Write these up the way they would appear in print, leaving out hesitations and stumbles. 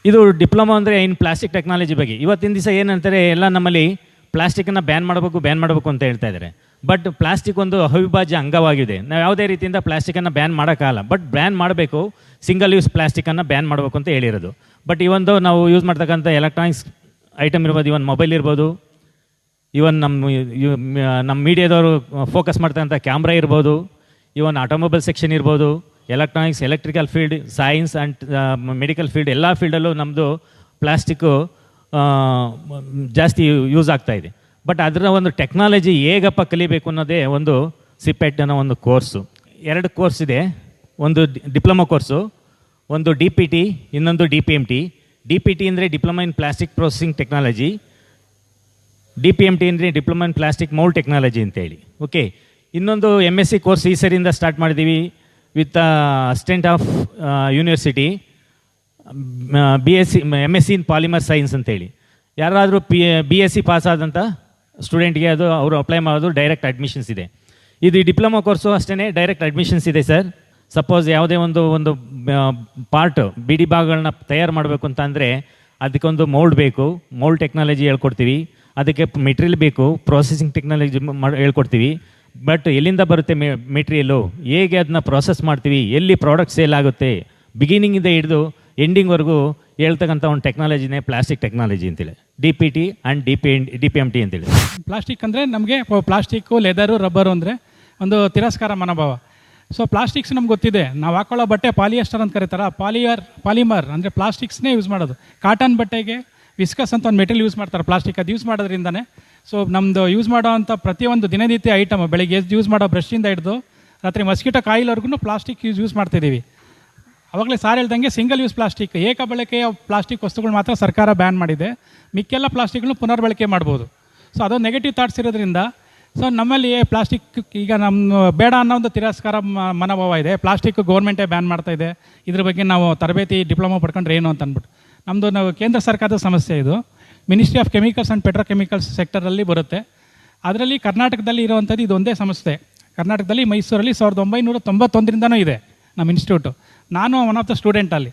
ಇದು ಡಿಪ್ಲೊಮಾ ಅಂದರೆ ಇನ್ plastic technology ಬಗ್ಗೆ. ಇವತ್ತಿನ ದಿವಸ ಏನಂತಾರೆ, ಎಲ್ಲ ನಮ್ಮಲ್ಲಿ ಪ್ಲಾಸ್ಟಿಕನ್ನು ಬ್ಯಾನ್ ಮಾಡಬೇಕು ಅಂತ ಹೇಳ್ತಾ ಇದ್ದಾರೆ. ಬಟ್ ಪ್ಲಾಸ್ಟಿಕ್ ಒಂದು ಅವಿಭಾಜ್ಯ ಅಂಗವಾಗಿದೆ. ನಾವು ಯಾವುದೇ ರೀತಿಯಿಂದ ಪ್ಲಾಸ್ಟಿಕನ್ನು ಬ್ಯಾನ್ ಮಾಡೋಕ್ಕಾಗಲ್ಲ. ಬಟ್ ಬ್ಯಾನ್ ಮಾಡಬೇಕು, ಸಿಂಗಲ್ ಯೂಸ್ ಪ್ಲಾಸ್ಟಿಕನ್ನು ಬ್ಯಾನ್ ಮಾಡಬೇಕು ಅಂತ ಹೇಳಿರೋದು. ಬಟ್ ಇವೊಂದು ನಾವು ಯೂಸ್ ಮಾಡ್ತಕ್ಕಂಥ ಎಲೆಕ್ಟ್ರಾನಿಕ್ಸ್ ಐಟಮ್ ಇರ್ಬೋದು, ಇವನ್ ಮೊಬೈಲ್ ಇರ್ಬೋದು, ಇವನ್ ನಮ್ಮ ಮೀಡಿಯಾದವರು ಫೋಕಸ್ ಮಾಡ್ತಕ್ಕಂಥ ಕ್ಯಾಮ್ರಾ ಇರ್ಬೋದು, ಇವನ್ ಆಟೋಮೊಬೈಲ್ ಸೆಕ್ಷನ್ ಇರ್ಬೋದು, electronics, electrical field, science and medical field, ಎಲ್ಲ ಫೀಲ್ಡಲ್ಲೂ ನಮ್ಮದು ಪ್ಲಾಸ್ಟಿಕ್ಕು ಜಾಸ್ತಿ ಯೂಸ್ ಆಗ್ತಾಯಿದೆ. ಬಟ್ ಅದರ ಒಂದು ಟೆಕ್ನಾಲಜಿ ಹೇಗಪ್ಪ ಕಲಿಬೇಕು ಅನ್ನೋದೇ ಒಂದು ಸಿಪೆಟ್ ಅನ್ನೋ ಒಂದು ಕೋರ್ಸು. 2 ಕೋರ್ಸ್ ಇದೆ. ಒಂದು ಡಿಪ್ಲೊಮಾ ಕೋರ್ಸು, ಒಂದು DPT, ಇನ್ನೊಂದು DPMT. DPT ಅಂದರೆ diploma in plastic processing technology, DPMT ಅಂದರೆ diploma in plastic mould technology ಅಂತೇಳಿ. ಓಕೆ, ಇನ್ನೊಂದು MSc ಕೋರ್ಸ್ ಈ ಸರಿಯಿಂದ ಸ್ಟಾರ್ಟ್ ಮಾಡಿದ್ದೀವಿ with assistant of university, MSc in polymer science ಅಂತೇಳಿ. ಯಾರಾದರೂ BSc ಪಾಸ್ ಆದಂಥ ಸ್ಟೂಡೆಂಟ್ಗೆ ಅದು ಅವರು ಅಪ್ಲೈ ಮಾಡೋದು ಡೈರೆಕ್ಟ್ ಅಡ್ಮಿಷನ್ಸ್ ಇದೆ. ಇದು ಡಿಪ್ಲೊಮಾ ಕೋರ್ಸು ಅಷ್ಟೇ ಡೈರೆಕ್ಟ್ ಅಡ್ಮಿಷನ್ಸ್ ಇದೆ ಸರ್. ಸಪೋಸ್ ಯಾವುದೇ ಒಂದು ಪಾರ್ಟ್ ಬಿಡಿ ಭಾಗಗಳನ್ನ ತಯಾರು ಮಾಡಬೇಕು ಅಂತ ಅಂದರೆ ಅದಕ್ಕೊಂದು ಮೌಲ್ಡ್ ಬೇಕು, ಮೌಲ್ಡ್ ಟೆಕ್ನಾಲಜಿ ಹೇಳ್ಕೊಡ್ತೀವಿ. ಅದಕ್ಕೆ ಮೆಟೀರಿಯಲ್ ಬೇಕು, ಪ್ರೊಸೆಸಿಂಗ್ ಟೆಕ್ನಾಲಜಿ ಹೇಳ್ಕೊಡ್ತೀವಿ. ಬಟ್ ಎಲ್ಲಿಂದ ಬರುತ್ತೆ ಮೆಟೀರಿಯಲ್ಲು, ಹೇಗೆ ಅದನ್ನ ಪ್ರೊಸೆಸ್ ಮಾಡ್ತೀವಿ, ಎಲ್ಲಿ ಪ್ರಾಡಕ್ಟ್ ಸೇಲ್ ಆಗುತ್ತೆ, ಬಿಗಿನಿಂಗಿಂದ ಹಿಡಿದು ಎಂಡಿಂಗ್ವರೆಗೂ ಹೇಳ್ತಕ್ಕಂಥ ಒಂದು ಟೆಕ್ನಾಲಜಿನೇ ಪ್ಲಾಸ್ಟಿಕ್ ಟೆಕ್ನಾಲಜಿ ಅಂತೇಳಿ, DPT ಆ್ಯಂಡ್ DPMT ಅಂತೇಳಿ. ಪ್ಲಾಸ್ಟಿಕ್ ಅಂದರೆ ನಮಗೆ ಪ್ಲಾಸ್ಟಿಕ್ಕು, ಲೆದರು, ರಬ್ಬರು ಅಂದರೆ ಒಂದು ತಿರಸ್ಕಾರ ಮನೋಭಾವ. ಸೊ ಪ್ಲಾಸ್ಟಿಕ್ಸ್ ನಮ್ಗೆ ಗೊತ್ತಿದೆ. ನಾವು ಹಾಕೊಳ್ಳೋ ಬಟ್ಟೆ ಪಾಲಿಯೆಸ್ಟರ್ ಅಂತ ಕರೀತಾರೆ. ಪಾಲಿಮರ್ ಅಂದರೆ ಪ್ಲಾಸ್ಟಿಕ್ಸ್ನೇ ಯೂಸ್ ಮಾಡೋದು. ಕಾಟನ್ ಬಟ್ಟೆಗೆ ವಿಸ್ಕಸ್ ಅಂತ ಒಂದು ಮೆಟೀರಿಯಲ್ ಯೂಸ್ ಮಾಡ್ತಾರೆ, ಪ್ಲಾಸ್ಟಿಕ್. ಅದು ಯೂಸ್ ಮಾಡೋದ್ರಿಂದನೇ ಸೊ ನಮ್ಮದು ಯೂಸ್ ಮಾಡೋ ಅಂಥ ಪ್ರತಿಯೊಂದು ದಿನನಿತ್ಯ ಐಟಮ್, ಬೆಳಗ್ಗೆ ಯೂಸ್ ಮಾಡೋ ಬ್ರಷಿಂದ ಹಿಡಿದು ರಾತ್ರಿ ಮಸ್ಕಿಟೋ ಕಾಯಿಲ್ವರೆಗೂ ಪ್ಲಾಸ್ಟಿಕ್ ಯೂಸ್ ಮಾಡ್ತಿದ್ದೀವಿ. ಅವಾಗಲೇ ಸಾರ್ ಹೇಳ್ದಂಗೆ ಸಿಂಗಲ್ ಯೂಸ್ ಪ್ಲಾಸ್ಟಿಕ್, ಏಕ ಬಳಕೆಯ ಪ್ಲಾಸ್ಟಿಕ್ ವಸ್ತುಗಳು ಮಾತ್ರ ಸರ್ಕಾರ ಬ್ಯಾನ್ ಮಾಡಿದೆ. ಮಿಕ್ಕೆಲ್ಲ ಪ್ಲಾಸ್ಟಿಕ್ಗಳು ಪುನರ್ಬಳಕೆ ಮಾಡ್ಬೋದು. ಸೊ ಅದೊಂದು ನೆಗೆಟಿವ್ ಥಾಟ್ಸ್ ಇರೋದ್ರಿಂದ ಸೊ ನಮ್ಮಲ್ಲಿ ಪ್ಲಾಸ್ಟಿಕ್ ಈಗ ನಮ್ಮ ಬೇಡ ಅನ್ನೋ ಒಂದು ತಿರಸ್ಕಾರ ಮನೋಭಾವ ಇದೆ. ಪ್ಲಾಸ್ಟಿಕ್ ಗೌರ್ಮೆಂಟೇ ಬ್ಯಾನ್ ಮಾಡ್ತಾಯಿದೆ. ಇದ್ರ ಬಗ್ಗೆ ನಾವು ತರಬೇತಿ ಡಿಪ್ಲೊಮಾ ಪಡ್ಕೊಂಡ್ರೆ ಏನು ಅಂತ ಅಂದ್ಬಿಟ್ಟು ನಾವು ಕೇಂದ್ರ ಸರ್ಕಾರದ ಸಮಸ್ಯೆ ಇದು. Ministry of chemicals and petrochemicals ಸೆಕ್ಟರಲ್ಲಿ ಬರುತ್ತೆ. ಅದರಲ್ಲಿ ಕರ್ನಾಟಕದಲ್ಲಿ ಇರುವಂಥದ್ದು ಇದೊಂದೇ ಸಂಸ್ಥೆ. ಕರ್ನಾಟಕದಲ್ಲಿ ಮೈಸೂರಲ್ಲಿ 1991ರಿಂದನೂ ಇದೆ ನಮ್ಮ ಇನ್ಸ್ಟಿಟ್ಯೂಟು. ನಾನು ಒನ್ ಆಫ್ ದ ಸ್ಟೂಡೆಂಟ್ ಅಲ್ಲಿ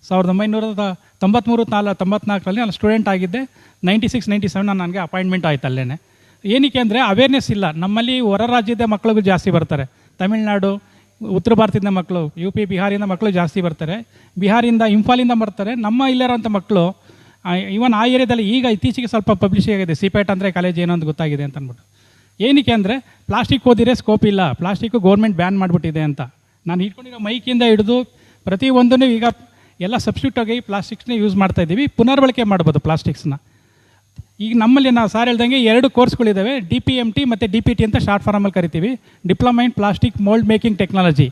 1993-94ರಲ್ಲಿ ನಾನು ಸ್ಟೂಡೆಂಟ್ ಆಗಿದ್ದೆ. 96-97 ನನಗೆ ಅಪಾಯಿಂಟ್ಮೆಂಟ್ ಆಯ್ತು ಅಲ್ಲೇ. ಏನಕ್ಕೆ ಅಂದರೆ ಅವೇರ್ನೆಸ್ ಇಲ್ಲ ನಮ್ಮಲ್ಲಿ. ಹೊರ ರಾಜ್ಯದ ಮಕ್ಕಳಿಗೂ ಜಾಸ್ತಿ ಬರ್ತಾರೆ. ತಮಿಳ್ನಾಡು, ಉತ್ತರ ಭಾರತದಿಂದ ಮಕ್ಕಳು, UP, ಬಿಹಾರಿಂದ ಮಕ್ಕಳು ಜಾಸ್ತಿ ಬರ್ತಾರೆ. ಬಿಹಾರಿಂದ, ಇಂಫಾಲಿಂದ ಬರ್ತಾರೆ. ನಮ್ಮ ಇಲ್ಲಿರೋಂಥ ಮಕ್ಕಳು ಇವನ್ ಆ ಏರಿಯಾದಲ್ಲಿ ಈಗ ಇತ್ತೀಚೆಗೆ ಸ್ವಲ್ಪ ಪಬ್ಲಿಷ್ ಆಗಿದೆ. ಸಿಪೆಟ್ ಅಂದರೆ ಕಾಲೇಜ್ ಏನೋ ಅಂತ ಗೊತ್ತಾಗಿದೆ ಅಂತ ಅಂದ್ಬಿಟ್ಟು. ಏನಕ್ಕೆ ಅಂದರೆ ಪ್ಲಾಸ್ಟಿಕ್ ಓದಿದ್ರೆ ಸ್ಕೋಪ್ ಇಲ್ಲ, ಪ್ಲಾಸ್ಟಿಕ್ಕು ಗೌರ್ಮೆಂಟ್ ಬ್ಯಾನ್ ಮಾಡಿಬಿಟ್ಟಿದೆ ಅಂತ. ನಾನು ಇಟ್ಕೊಂಡಿರೋ ಮೈಕಿಂದ ಹಿಡಿದು ಪ್ರತಿಯೊಂದೂ ಈಗ ಎಲ್ಲ ಸಬ್ಸ್ಟಿಟ್ಯೂಟ್ ಆಗಿ ಪ್ಲಾಸ್ಟಿಕ್ಸ್ನೇ ಯೂಸ್ ಮಾಡ್ತಾಯಿದ್ದೀವಿ. ಪುನರ್ಬಳಕೆ ಮಾಡ್ಬೋದು ಪ್ಲಾಸ್ಟಿಕ್ಸ್ನ. ಈಗ ನಮ್ಮಲ್ಲಿ ನಾವು ಸಾರ್ ಹೇಳ್ದಂಗೆ 2 ಕೋರ್ಸ್ಗಳಿದ್ದಾವೆ, DPMT ಮತ್ತು DPT ಅಂತ ಶಾರ್ಟ್ ಫಾರ್ಮಲ್ಲಿ ಕರಿತೀವಿ. Diploma in plastic mould making technology.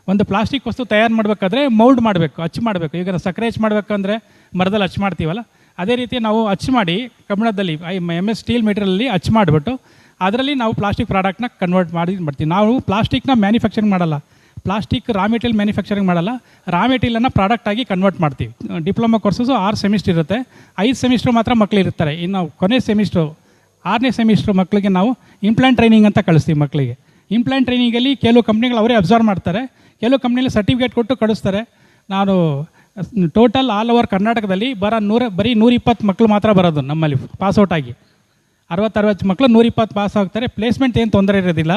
ಒಂದು ಪ್ಲಾಸ್ಟಿಕ್ ವಸ್ತು ತಯಾರು ಮಾಡಬೇಕಾದ್ರೆ ಮೌಲ್ಡ್ ಮಾಡಬೇಕು, ಅಚ್ಚು ಮಾಡಬೇಕು. ಈಗ ಸಕ್ಕರೆ ಅಚ್ಚು ಮಾಡಬೇಕಂದ್ರೆ ಮರದಲ್ಲಿ ಅಚ್ಚು ಮಾಡ್ತೀವಲ್ಲ, ಅದೇ ರೀತಿ ನಾವು ಅಚ್ಚು ಮಾಡಿ ಕಬ್ಬಿಣದಲ್ಲಿ MS ಸ್ಟೀಲ್ ಮೆಟೀರಿಯಲಲ್ಲಿ ಅಚ್ಚು ಮಾಡಿಬಿಟ್ಟು ಅದರಲ್ಲಿ ನಾವು ಪ್ಲಾಸ್ಟಿಕ್ ಪ್ರಾಡಕ್ಟ್ನ ಕನ್ವರ್ಟ್ ಮಾಡ್ತೀವಿ. ನಾವು ಪ್ಲಾಸ್ಟಿಕ್ನ ಮ್ಯಾನುಫ್ಯಾಕ್ಚರಿಂಗ್ ಮಾಡಲ್ಲ, ಪ್ಲಾಸ್ಟಿಕ್ ರಾ ಮೆಟೀರಿಯಲ್ ಮ್ಯಾನುಫ್ಯಾಕ್ಚರಿಂಗ್ ಮಾಡಲ್ಲ, ರಾ ಮೆಟೀರಿಯಲನ್ನು ಪ್ರಾಡಕ್ಟಾಗಿ ಕನ್ವರ್ಟ್ ಮಾಡ್ತೀವಿ. ಡಿಪ್ಲೊಮಾ ಕೋರ್ಸಸ್ಸು 6 ಸೆಮಿಸ್ಟರ್ ಇರುತ್ತೆ. 5 ಸೆಮಿಸ್ಟ್ರ್ ಮಾತ್ರ ಮಕ್ಕಳು ಇರ್ತಾರೆ. ಇನ್ನು ಕೊನೆ ಸೆಮಿಸ್ಟ್ರು 6ನೇ ಸೆಮಿಸ್ಟ್ರ್ ಮಕ್ಕಳಿಗೆ ನಾವು ಇಂಪ್ಲಾಂಟ್ ಟ್ರೈನಿಂಗ್ ಅಂತ ಕಳಿಸ್ತೀವಿ ಮಕ್ಕಳಿಗೆ. ಇಂಪ್ಲಾಂಟ್ ಟ್ರೈನಿಂಗಲ್ಲಿ ಕೆಲವು ಕಂಪ್ನಿಗಳು ಅವರೇ ಅಬ್ಸರ್ವ್ ಮಾಡ್ತಾರೆ, ಕೆಲವು ಕಂಪ್ನಿಯಲ್ಲಿ ಸರ್ಟಿಫಿಕೇಟ್ ಕೊಟ್ಟು ಕಳಿಸ್ತಾರೆ. ನಾನು ಟೋಟಲ್ ಆಲ್ ಓವರ್ ಕರ್ನಾಟಕದಲ್ಲಿ ಬರೀ 120 ಮಕ್ಕಳು ಮಾತ್ರ ಬರೋದು ನಮ್ಮಲ್ಲಿ ಪಾಸ್ಔಟ್ ಆಗಿ. 60 ಮಕ್ಕಳು 120 ಪಾಸ್ ಆಗ್ತಾರೆ. ಪ್ಲೇಸ್ಮೆಂಟ್ ಏನು ತೊಂದರೆ ಇರೋದಿಲ್ಲ.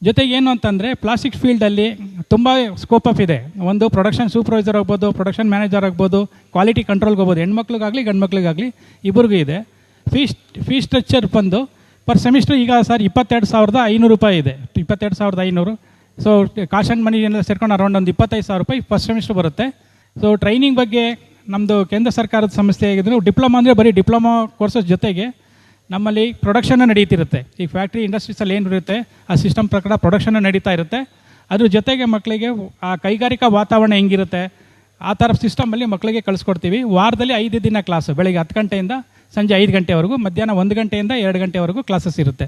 ಜೊತೆಗೆ ಏನು ಅಂತಂದರೆ ಪ್ಲಾಸ್ಟಿಕ್ ಫೀಲ್ಡಲ್ಲಿ ತುಂಬ ಸ್ಕೋಪ್ ಆಫ್ ಇದೆ. ಒಂದು ಪ್ರೊಡಕ್ಷನ್ ಸೂಪರ್ವೈಸರ್ ಆಗ್ಬೋದು, ಪ್ರೊಡಕ್ಷನ್ ಮ್ಯಾನೇಜರ್ ಆಗ್ಬೋದು, ಕ್ವಾಲಿಟಿ ಕಂಟ್ರೋಲ್ಗೆ ಹೋಗ್ಬೋದು. ಹೆಣ್ಮಕ್ಳಿಗಾಗಲಿ ಗಂಡು ಮಕ್ಳಿಗಾಗಲಿ ಇಬ್ಬರಿಗೂ ಇದೆ. ಫೀಸ್ ಸ್ಟ್ರಕ್ಚರ್ ಬಂದು ಪರ್ ಸೆಮಿಸ್ಟರ್ ಈಗ ಸರ್ 22,500 ರೂಪಾಯಿ ಇದೆ. 22,500. ಸೊ ಕಾಸ್ಟ್ ಆ್ಯಂಡ್ ಮನಿ ಎಲ್ಲ ಸೇರ್ಕೊಂಡು ಅರೌಂಡ್ ಒಂದು 25,000 ರೂಪಾಯಿ ಫಸ್ಟ್ ಸೆಮಿಸ್ಟರ್ ಬರುತ್ತೆ. ಸೊ ಟ್ರೈನಿಂಗ್ ಬಗ್ಗೆ ನಮ್ಮದು ಕೇಂದ್ರ ಸರ್ಕಾರದ ಸಂಸ್ಥೆ ಆಗಿದ್ರು. ಡಿಪ್ಲೊಮಾ ಅಂದರೆ ಬರೀ ಡಿಪ್ಲೊಮಾ ಕೋರ್ಸಸ್ ಜೊತೆಗೆ ನಮ್ಮಲ್ಲಿ ಪ್ರೊಡಕ್ಷನ್ನು ನಡೀತಿರುತ್ತೆ. ಈ ಫ್ಯಾಕ್ಟ್ರಿ ಇಂಡಸ್ಟ್ರೀಸಲ್ಲಿ ಏನು ಇರುತ್ತೆ ಆ ಸಿಸ್ಟಮ್ ಪ್ರಕಾರ ಪ್ರೊಡಕ್ಷನ್ನು ನಡೀತಾ ಇರುತ್ತೆ. ಅದ್ರ ಜೊತೆಗೆ ಮಕ್ಕಳಿಗೆ ಆ ಕೈಗಾರಿಕಾ ವಾತಾವರಣ ಹೆಂಗಿರುತ್ತೆ ಆ ಥರ ಸಿಸ್ಟಮಲ್ಲಿ ಮಕ್ಕಳಿಗೆ ಕಳಿಸ್ಕೊಡ್ತೀವಿ. ವಾರದಲ್ಲಿ 5 ದಿನ ಕ್ಲಾಸು, ಬೆಳಗ್ಗೆ 10 ಗಂಟೆಯಿಂದ ಸಂಜೆ 5 ಗಂಟೆವರೆಗೂ, ಮಧ್ಯಾಹ್ನ 1 ಗಂಟೆಯಿಂದ 2 ಗಂಟೆವರೆಗೂ ಕ್ಲಾಸಸ್ ಇರುತ್ತೆ.